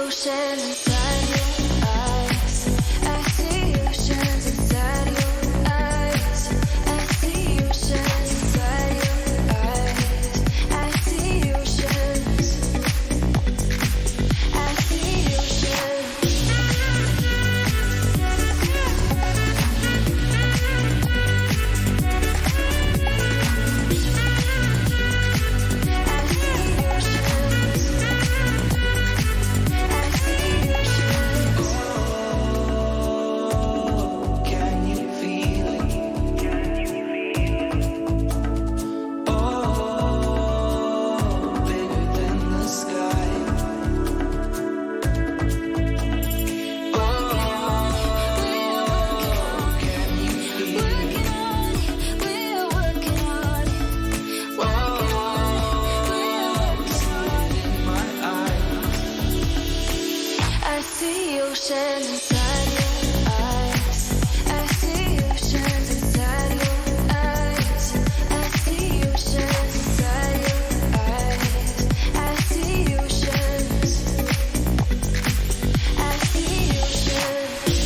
ocean inside your eyes. I see oceans inside your eyes. I see oceans inside your eyes. I see oceans. I see oceans. I see oceans inside your eyes. I see oceans inside your eyes. I see oceans inside your eyes. I see oceans. I see oceans.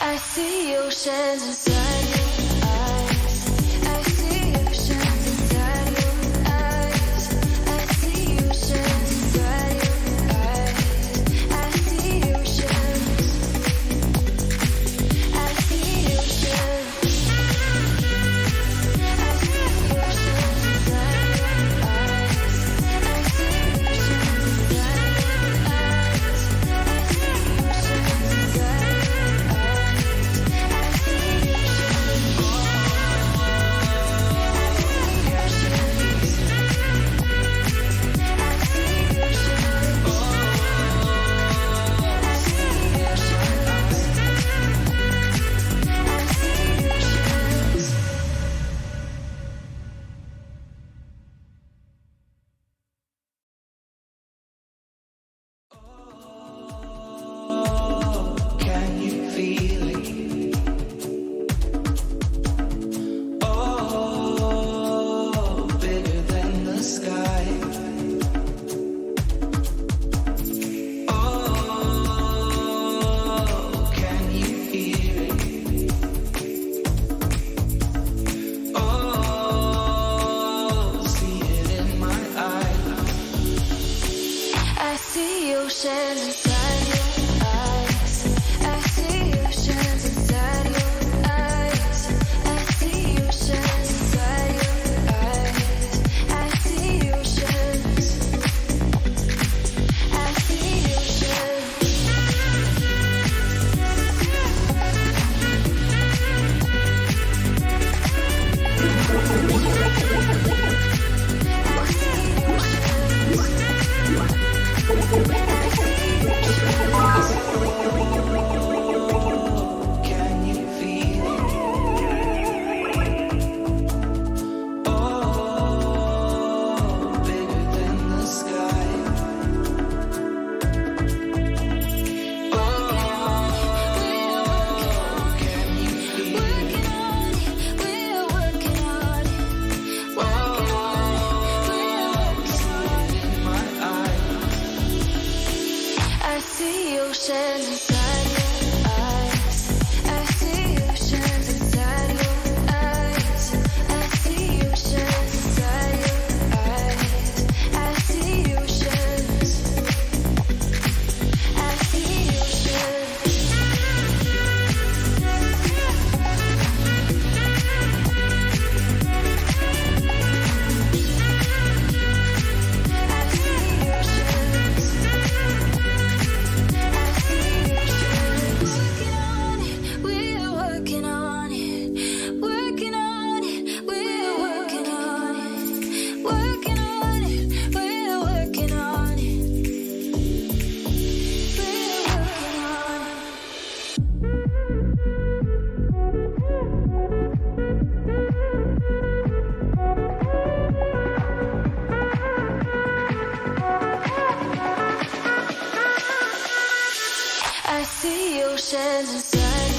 I see oceans inside your eyes. I see oceans inside your eyes. I see oceans inside your eyes. I see oceans. I see oceans. I see oceans inside your eyes. I see oceans inside your eyes. I see oceans inside your eyes. I see oceans inside your eyes. I see oceans inside your eyes. I see oceans inside your eyes. I see oceans. I see oceans. I see oceans inside your eyes. I see oceans inside your eyes. I see oceans inside your eyes. I see oceans. I see oceans. I see oceans. I see oceans inside